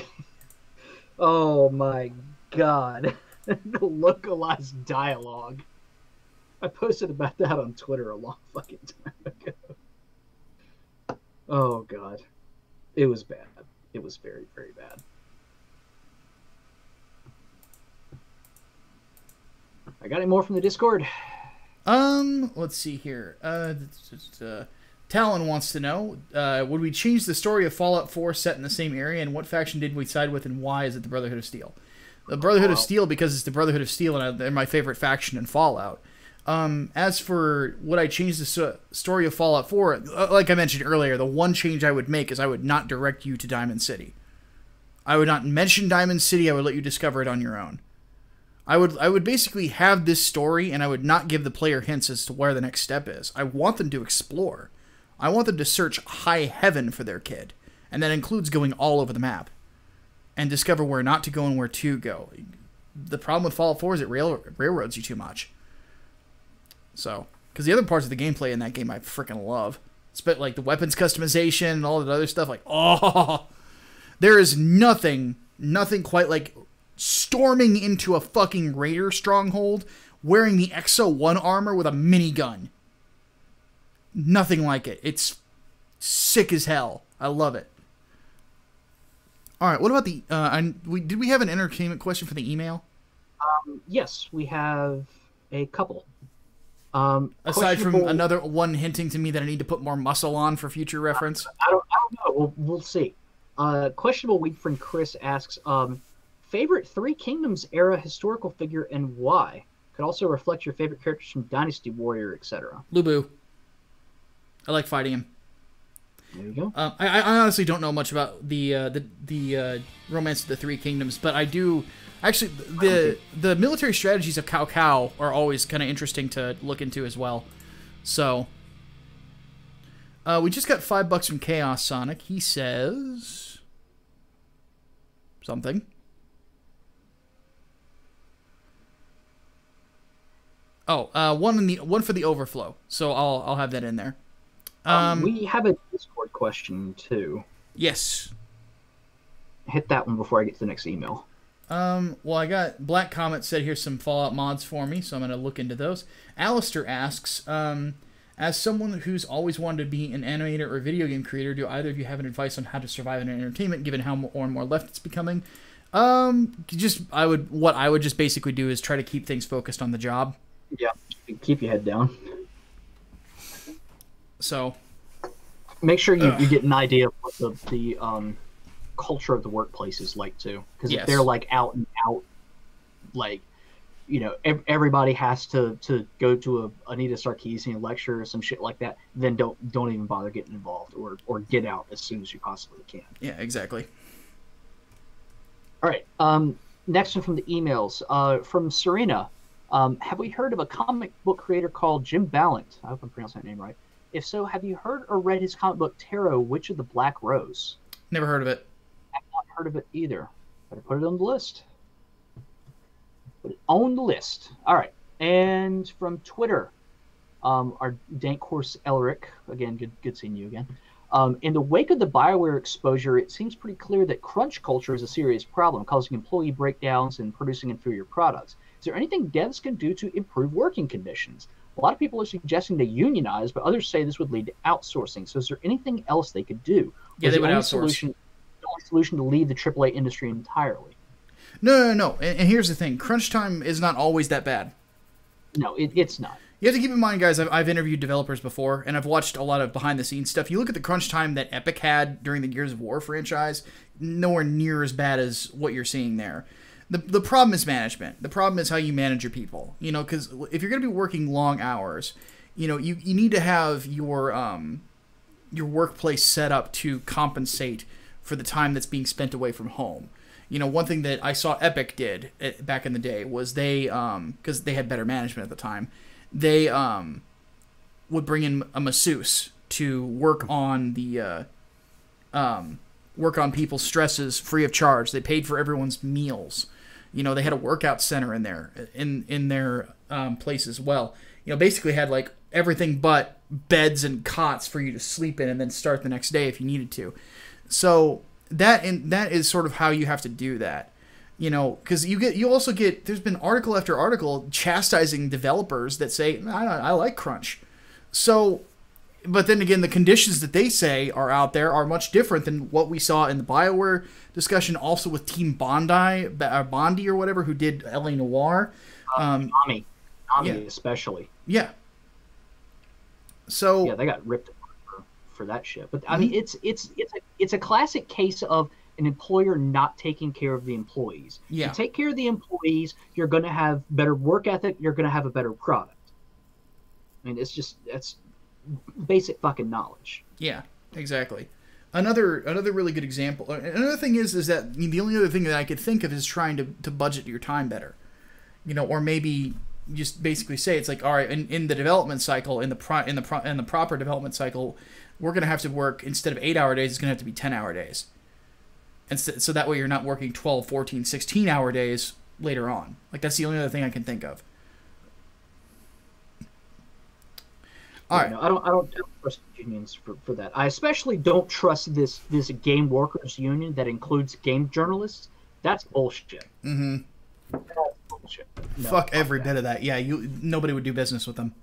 Oh my god. The localized dialogue. I posted about that on Twitter a long fucking time ago. Oh god. It was bad. It was very, very bad. I got any more from the Discord? Let's see here. Talon wants to know, would we change the story of Fallout 4 set in the same area, and what faction did we side with, and why is it the Brotherhood of Steel? The Brotherhood of Steel, because it's the Brotherhood of Steel, and they're my favorite faction in Fallout. As for would I change the story of Fallout 4, like I mentioned earlier, the one change I would make is I would not direct you to Diamond City. I would not mention Diamond City, I would let you discover it on your own. I would basically have this story, and I would not give the player hints as to where the next step is. I want them to explore. I want them to search high heaven for their kid, and that includes going all over the map and discover where not to go and where to go. The problem with Fallout 4 is it railroads you too much. So, because the other parts of the gameplay in that game I freaking love. It's like the weapons customization and all that other stuff. Like, oh, there is nothing quite like storming into a fucking raider stronghold wearing the XO1 armor with a minigun. Nothing like it. It's sick as hell. I love it. All right, what about the... did we have an entertainment question for the email? Yes, we have a couple. Aside from another one hinting to me that I need to put more muscle on for future reference? I don't know. We'll see. Questionable Weed Friend Chris asks, favorite Three Kingdoms era historical figure and why? Could also reflect your favorite characters from Dynasty Warrior, etc. Lubu. I like fighting him. There you go. I honestly don't know much about the Romance of the Three Kingdoms, but I do... Actually, the military strategies of Cao Cao are always kind of interesting to look into as well. So, we just got $5 from Chaos Sonic. He says... something. Oh, one for the overflow. So I'll have that in there. We have a Discord question too. Yes. Hit that one before I get to the next email. Well, I got Black Comet said here's some Fallout mods for me, so I'm going to look into those. Alistair asks, as someone who's always wanted to be an animator or video game creator, do either of you have an advice on how to survive in entertainment, given how more and more left it's becoming? What I would just basically do is try to keep things focused on the job. Yeah, keep your head down. So, make sure you get an idea of what the culture of the workplace is like too, because if they're like out and out, like, you know, everybody has to go to a Anita Sarkeesian lecture or some shit like that, then don't even bother getting involved or get out as soon as you possibly can. Yeah, exactly. All right. Next one from the emails. From Serena. Have we heard of a comic book creator called Jim Ballant? I hope I'm pronouncing that name right. If so, have you heard or read his comic book Tarot, Witch of the Black Rose? Never heard of it. I've not heard of it either. Better put it on the list. Put it on the list. All right. And from Twitter, our dank horse Elric. Again, good seeing you again. In the wake of the BioWare exposure, it seems pretty clear that crunch culture is a serious problem, causing employee breakdowns and producing inferior products. Is there anything devs can do to improve working conditions? A lot of people are suggesting they unionize, but others say this would lead to outsourcing. So is there anything else they could do? Yeah, they would outsource. The only solution to leave the AAA industry entirely? No. And here's the thing. Crunch time is not always that bad. No, it's not. You have to keep in mind, guys, I've interviewed developers before, and I've watched a lot of behind-the-scenes stuff. You look at the crunch time that Epic had during the Gears of War franchise, nowhere near as bad as what you're seeing there. The problem is management. The problem is how you manage your people. You know, because if you're going to be working long hours, you know, you need to have your your workplace set up to compensate for the time that's being spent away from home. You know, one thing that I saw Epic did back in the day was they, because they had better management at the time, they would bring in a masseuse to work on the work on people's stresses free of charge. They paid for everyone's meals. You know, they had a workout center in there in their place as well. You know, basically had like everything but beds and cots for you to sleep in and then start the next day if you needed to. So that is sort of how you have to do that. You know, because you also get, there's been article after article chastising developers that say, I like crunch. So, but then again, the conditions that they say are out there are much different than what we saw in the BioWare discussion, also with Team Bondi or whatever, who did LA Noire. Nami especially. Yeah. So yeah, they got ripped for that shit. But I mean, it's a classic case of an employer not taking care of the employees. Yeah. You take care of the employees, you're going to have better work ethic, you're going to have a better product. I mean, that's basic fucking knowledge. Yeah, exactly. Another really good example. Another thing is that the only other thing that I could think of is trying to budget your time better. You know, or maybe just basically say it's like, all right, in the development cycle, in the proper development cycle, we're going to have to work, instead of 8-hour days, it's going to have to be 10-hour days. And so that way you're not working 12, 14, 16-hour days later on. Like, that's the only other thing I can think of. All right. No, I don't trust unions for that. I especially don't trust this game workers union that includes game journalists. That's bullshit. Mm-hmm. That's bullshit. No, fuck every bit of that. Yeah, nobody would do business with them.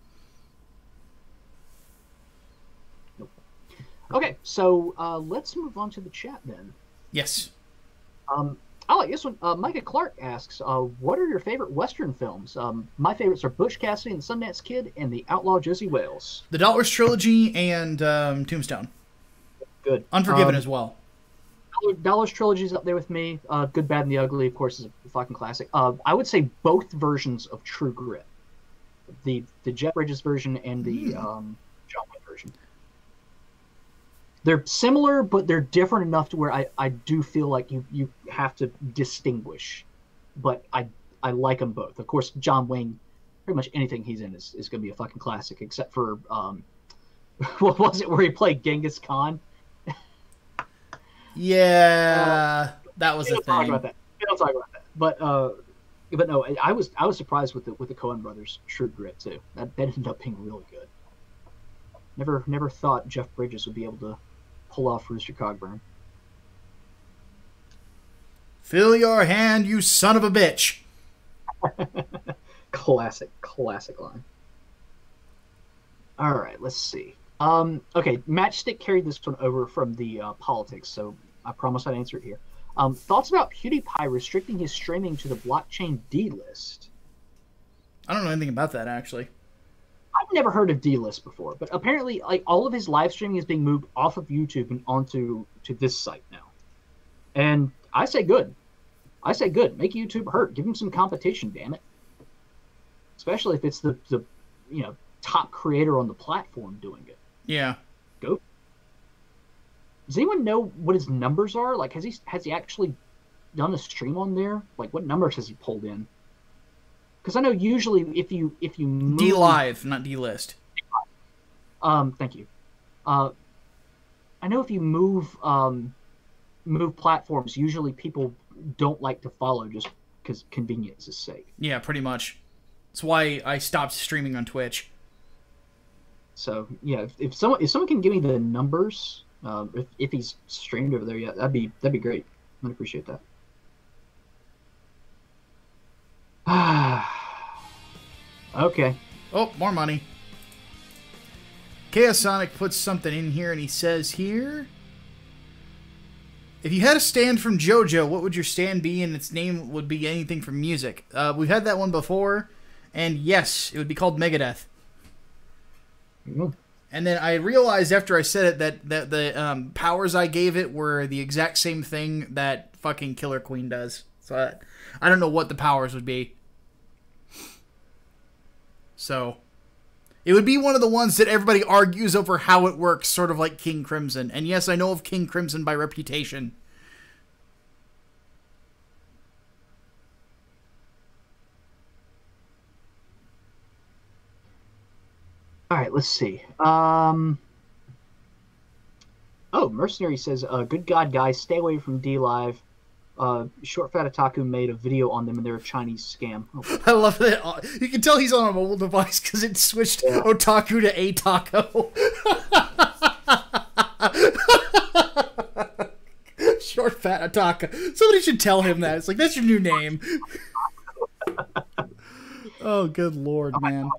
Nope. Okay, so let's move on to the chat then. Yes. I like this one. Micah Clark asks, what are your favorite Western films? My favorites are Butch Cassidy and the Sundance Kid and The Outlaw Josey Wales. The Dollars Trilogy and Tombstone. Good. Unforgiven as well. Dollars Trilogy's up there with me. Good, Bad, and the Ugly, of course, is a fucking classic. I would say both versions of True Grit. The Jeff Bridges version and the John Wayne version. They're similar, but they're different enough to where I do feel like you have to distinguish. But I like them both. Of course, John Wayne, pretty much anything he's in is going to be a fucking classic, except for, what was it, where he played Genghis Khan? Yeah, that was a thing. We don't talk about that. But no, I was surprised with the Coen Brothers True Grit too. That ended up being really good. Never thought Jeff Bridges would be able to pull off Rooster Cogburn. Fill your hand, you son of a bitch. Classic line. All right, let's see. Okay, Matchstick carried this one over from the politics, so I promise I'd answer it here. Thoughts about PewDiePie restricting his streaming to the blockchain D-list? I don't know anything about that, actually. I've never heard of D-list before, but apparently, like, all of his live streaming is being moved off of YouTube and onto this site now. And I say good. Make YouTube hurt. Give him some competition, damn it. Especially if it's the top creator on the platform doing it. Yeah. Go. Does anyone know what his numbers are? Like, has he actually done a stream on there? Like, what numbers has he pulled in? Because I know usually if you move... D-Live, not D-List. Thank you. I know if you move platforms, usually people don't like to follow just because convenience's sake. Yeah, pretty much. That's why I stopped streaming on Twitch. So yeah, if someone can give me the numbers, if he's streamed over there, yeah, that'd be great. I'd appreciate that. Okay. Oh, more money. Chaos Sonic puts something in here, and he says here, if you had a stand from JoJo, what would your stand be? And its name would be anything from music. We've had that one before, and yes, it would be called Megadeth. Mm. And then I realized after I said it that the powers I gave it were the exact same thing that fucking Killer Queen does. So I don't know what the powers would be. So, It would be one of the ones that everybody argues over how it works, sort of like King Crimson. And yes, I know of King Crimson by reputation. All right, let's see. Oh, Mercenary says, good God, guys, stay away from D-Live. Short Fat Otaku made a video on them, and they're a Chinese scam. Oh. I love that. You can tell he's on a mobile device because it switched Otaku to a taco. Short Fat Otaku. Somebody should tell him that. It's like, that's your new name. Oh, good Lord, man.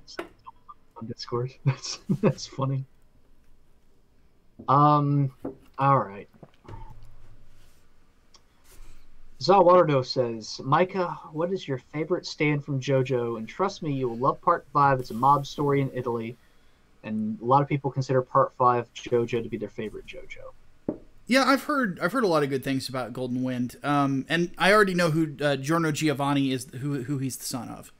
On Discord. That's funny. All right. Zawardo says, Micah, what is your favorite stand from JoJo? And trust me, you will love Part 5. It's a mob story in Italy. And a lot of people consider Part 5 JoJo to be their favorite JoJo. Yeah, I've heard a lot of good things about Golden Wind. And I already know who Giorno Giovanni is, who he's the son of.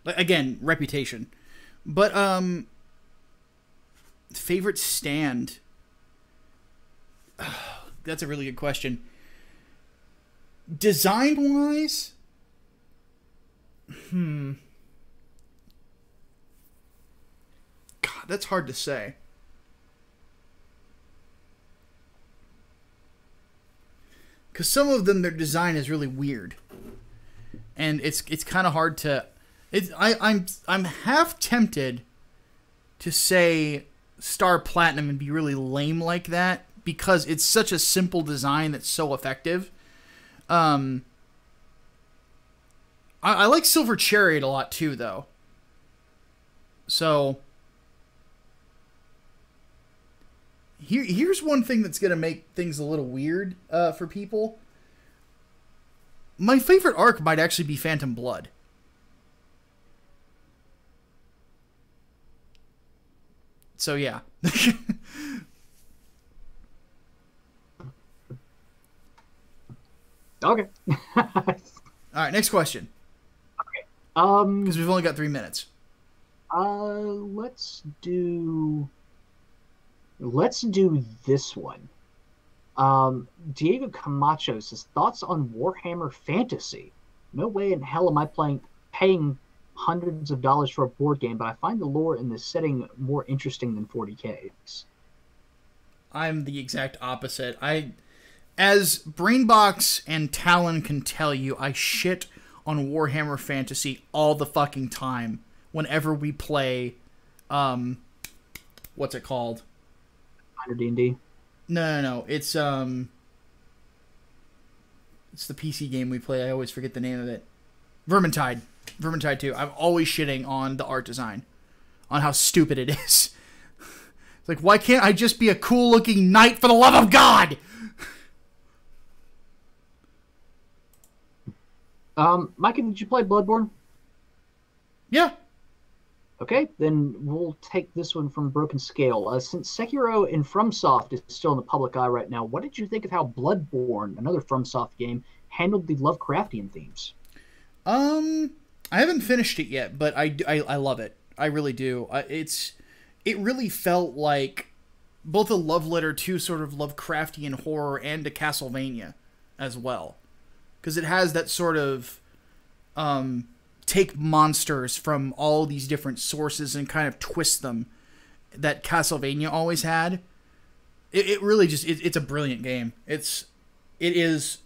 Again, reputation. But favorite stand. That's a really good question. Design-wise, God, that's hard to say. Because some of them, their design is really weird, and it's kind of hard to. I'm half tempted to say Star Platinum and be really lame like that, because it's such a simple design that's so effective. I like Silver Chariot a lot too, though. So here's one thing that's going to make things a little weird for people. My favorite arc might actually be Phantom Blood. So yeah. Okay. All right, next question. Okay. Because we've only got 3 minutes. Let's do this one. Diego Camacho says, thoughts on Warhammer Fantasy? No way in hell am I paying hundreds of dollars for a board game, but I find the lore in this setting more interesting than 40Ks. I'm the exact opposite. As Brainbox and Talon can tell you, I shit on Warhammer Fantasy all the fucking time whenever we play, what's it called? Under D&D? No. It's the PC game we play. I always forget the name of it. Vermintide 2. I'm always shitting on the art design, on how stupid it is. It's like, why can't I just be a cool-looking knight, for the love of God? Micah, did you play Bloodborne? Yeah. Okay, then we'll take this one from Broken Scale. Since Sekiro and FromSoft is still in the public eye right now, what did you think of how Bloodborne, another FromSoft game, handled the Lovecraftian themes? I haven't finished it yet, but I love it. I really do. It really felt like both a love letter to sort of Lovecraftian horror and to Castlevania as well. Because it has that sort of take monsters from all these different sources and kind of twist them that Castlevania always had. It really just, it's a brilliant game. It is,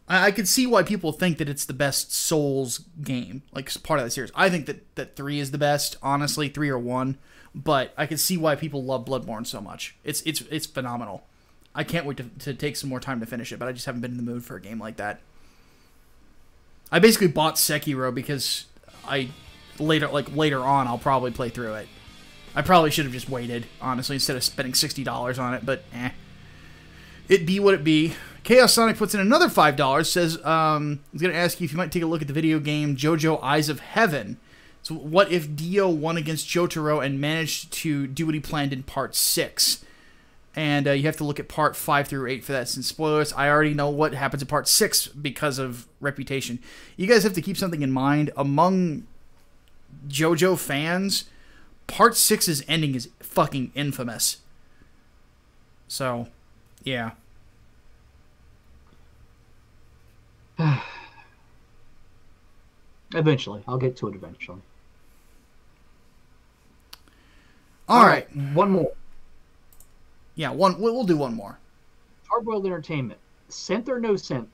I could see why people think that it's the best Souls game, like part of that series. I think that 3 is the best, honestly, 3 or 1, but I can see why people love Bloodborne so much. It's phenomenal. I can't wait to take some more time to finish it, but I just haven't been in the mood for a game like that. I basically bought Sekiro because later on I'll probably play through it. I probably should have just waited, honestly, instead of spending $60 on it, but it be what it be. Chaos Sonic puts in another $5, says he's going to ask you if you might take a look at the video game JoJo Eyes of Heaven. So what if Dio won against Jotaro and managed to do what he planned in Part 6? And you have to look at Part 5 through 8 for that. Since spoilers, I already know what happens in Part 6 because of reputation. You guys have to keep something in mind. Among JoJo fans, Part 6's ending is fucking infamous. So, yeah. Eventually. I'll get to it eventually. All right. One more. Yeah, we'll do one more. Hardboiled Entertainment. Synth or no synth?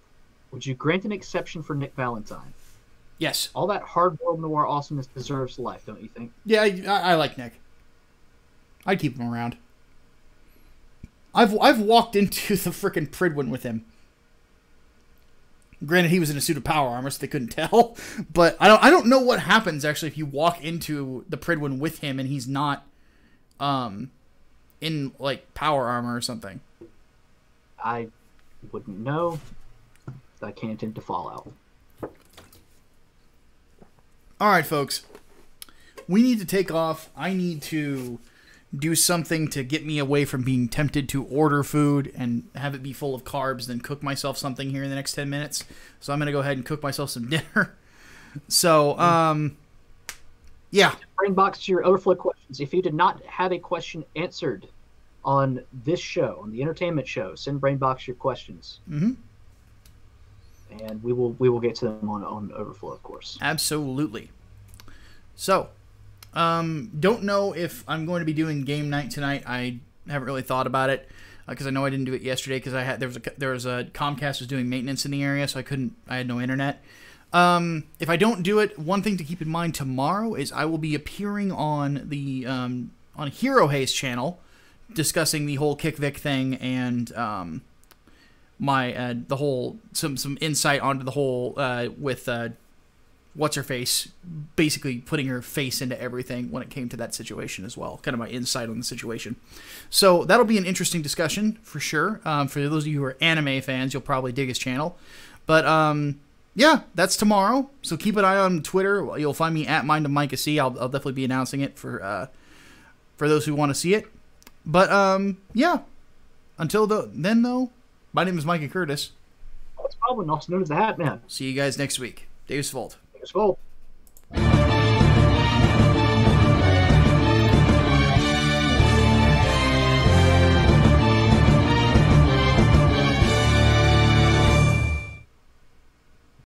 Would you grant an exception for Nick Valentine? Yes. All that hardboiled noir awesomeness deserves life, don't you think? Yeah, I like Nick. I'd keep him around. I've walked into the frickin' Pridwin with him. Granted, he was in a suit of power armor, so they couldn't tell. But I don't know what happens actually if you walk into the Pridwin with him and he's not, in like power armor or something. I wouldn't know. I can't into Fallout. All right, folks. We need to take off. I need to do something to get me away from being tempted to order food and have it be full of carbs, then cook myself something here in the next 10 minutes. So I'm going to go ahead and cook myself some dinner. So, yeah. Brainbox to your overflow questions. If you did not have a question answered on this show, on the entertainment show, send Brainbox your questions. Mm-hmm. And we will get to them on overflow, of course. Absolutely. So, don't know if I'm going to be doing game night tonight. I haven't really thought about it because I know I didn't do it yesterday because there was a Comcast was doing maintenance in the area, so I had no internet. If I don't do it, one thing to keep in mind tomorrow is I will be appearing on the on Hero Hayes channel, discussing the whole Kick Vic thing and my the whole some insight onto the whole with what's her face basically putting her face into everything when it came to that situation as well. Kind of my insight on the situation. So that'll be an interesting discussion for sure. For those of you who are anime fans, you'll probably dig his channel. But yeah, that's tomorrow. So keep an eye on Twitter. You'll find me at Mind of Micah C. I'll definitely be announcing it for those who want to see it. But yeah, until then though, my name is Micah Curtis. It's probably also known as the Hatman. See you guys next week. Dave's Fault. Dave's Fault.